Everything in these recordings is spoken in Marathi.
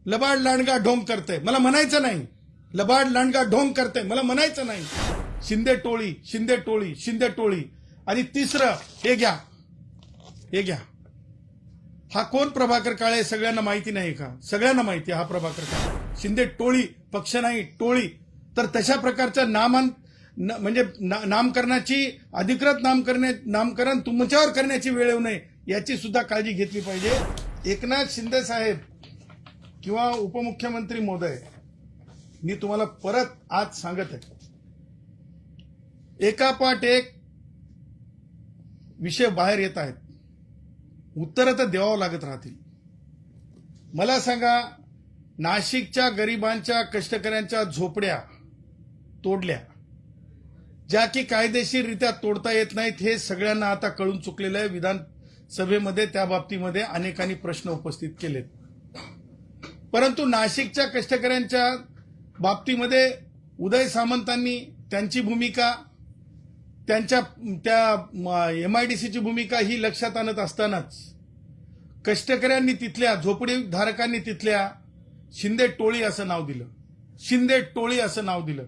लबाड लांडगा ढोंग करते, मला म्हणायचं नाही. लबाड लांडगा ढोंग करते, मला म्हणायचं नाही. शिंदे टोळी, शिंदे टोळी, शिंदे टोळी. आणि तिसरं हे घ्या, हे घ्या. हा कोण प्रभाकर काळे सगळ्यांना माहिती नाही का? सगळ्यांना माहिती हा प्रभाकर काळे. शिंदे टोळी, पक्ष नाही टोळी. तर तशा प्रकारच्या म्हणजे नामकरणाची अधिकृत नामकरण तुमच्यावर करण्याची वेळ येऊ नये याची सुद्धा काळजी घेतली पाहिजे. एकनाथ शिंदे साहेब किंवा उपमुख्यमंत्री महोदय, मी तुम्हाला परत आज सांगत आहे, एकापाठ एक विषय बाहेर येत आहेत. उत्तरं तर द्यावं लागत राहतील. मला सांगा, नाशिकच्या गरिबांच्या कष्टकऱ्यांच्या झोपड्या तोडल्या, ज्या की कायदेशीररित्या तोडता येत नाहीत, हे सगळ्यांना आता कळून चुकलेलं आहे. विधानसभेमध्ये त्या बाबतीमध्ये अनेकांनी प्रश्न उपस्थित केलेत. परंतु नाशिकच्या कष्टकऱ्यांच्या बाबतीमध्ये उदय सामंतांनी त्यांची भूमिका, त्यांच्या त्या MIDCची भूमिका ही लक्षात आणत असतानाच कष्टकऱ्यांनी तिथल्या, झोपडीधारकांनी तिथल्या शिंदे टोळी असं नाव दिलं. शिंदे टोळी असं नाव दिलं.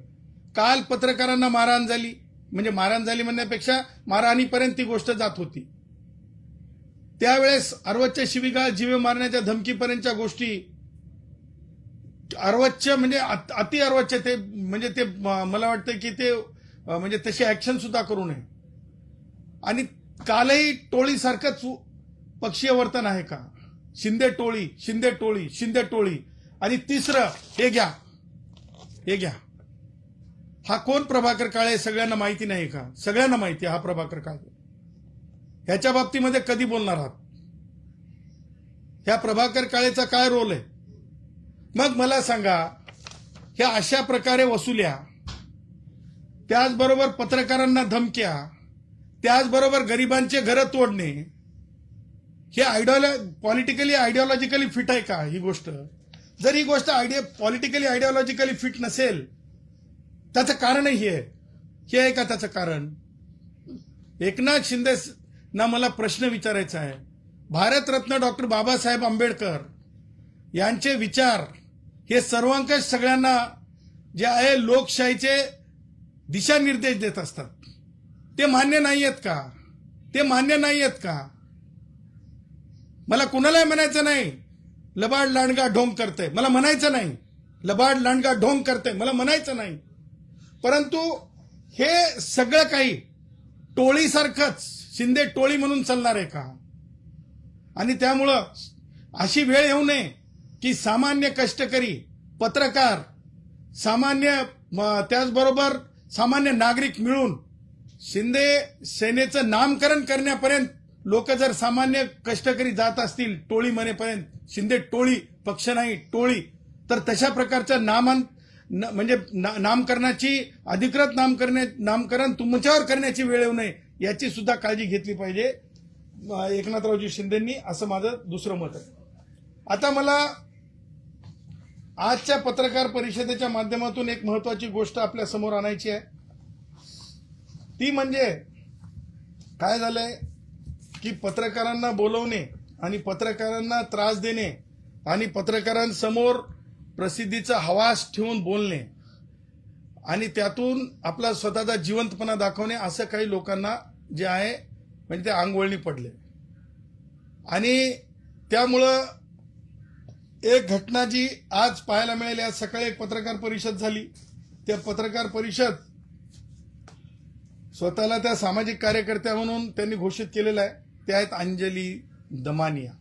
काल पत्रकारांना मारहाण झाली, म्हणजे मारहाण झाली म्हणण्यापेक्षा मारहाणीपर्यंत ती गोष्ट जात होती. त्यावेळेस अर्वच्च्या शिवीगाळ, जीवे मारण्याच्या धमकीपर्यंतच्या गोष्टी, अर्वच्य म्हणजे अति अर्वच्य, ते म्हणजे ते मला वाटतं की ते म्हणजे तशी ऍक्शन सुद्धा करू नये. आणि कालही टोळीसारखंच पक्षीय वर्तन आहे का? शिंदे टोळी, शिंदे टोळी, शिंदे टोळी. आणि तिसरं हे घ्या, हे घ्या. हा कोण प्रभाकर काळे सगळ्यांना माहिती नाही का? सगळ्यांना माहिती हा प्रभाकर काळे. ह्याच्या बाबतीमध्ये कधी बोलणार आहात? ह्या प्रभाकर काळेचा काय रोल आहे? मग मला सांगा, ह्या अशा प्रकारे वसुल्या, त्याचबरोबर पत्रकारांना धमक्या, त्याचबरोबर गरिबांचे घरं तोडणे, हे पॉलिटिकली आयडिओलॉजिकली फिट आहे का ही गोष्ट? जर ही गोष्ट पॉलिटिकली आयडिओलॉजिकली फिट नसेल, त्याचं कारणही हे आहे का त्याचं कारण? एकनाथ शिंदे ना मला प्रश्न विचारायचा आहे. भारतरत्न डॉक्टर बाबासाहेब आंबेडकर यांचे विचार हे सर्वंकष सगळ्यांना जे आहे लोकशाहीचे दिशानिर्देश देत असतात. ते मान्य नाही आहेत का? ते मान्य नाही आहेत का? मला कुणालाही म्हणायचं नाही लबाड लांडगा ढोंग करते, मला म्हणायचं नाही. लबाड लांडगा ढोंग करते, मला म्हणायचं नाही. परंतु हे सगळं काही टोळीसारखंच, शिंदे टोळी म्हणून चालणार आहे का? आणि त्यामुळं अशी वेळ येऊ नये की सामान्य कष्टकरी, पत्रकार, सामान्य त्याचबरोबर सामान्य नागरिक मिळून शिंदे सेनेचं नामकरण करण्यापर्यंत लोक जर सामान्य कष्टकरी जात असतील टोळी म्हणेपर्यंत, शिंदे टोळी, पक्ष नाही टोळी, तर तशा प्रकारच्या म्हणजे नामकरणाची अधिकृत नामकरण तुमच्यावर करण्याची वेळ येऊ नये याची सुद्धा काळजी घेतली पाहिजे एकनाथरावजी शिंदेंनी, असं माझं दुसरं मत आहे. आता मला आजच्या पत्रकार परिषदेच्या माध्यमातून एक महत्वाची गोष्ट आपल्या समोर आणायची आहे. ती म्हणजे काय झालंय की पत्रकारांना बोलवणे आणि पत्रकारांना त्रास देणे आणि पत्रकारांसमोर प्रसिद्धीचा हवास ठेवून बोलणे आणि त्यातून आपला स्वतःचा जिवंतपणा दाखवणे, असं काही लोकांना जे आहे म्हणजे ते अंगवळणी पडले. आणि त्यामुळं एक घटना जी आज पाहायला मिळाली, आज सकाळी एक पत्रकार परिषद झाली. त्या पत्रकार परिषद स्वतःला त्या सामाजिक कार्यकर्त्या म्हणून त्यांनी घोषित केलेलं आहे. त्या आहेत अंजली दमानिया.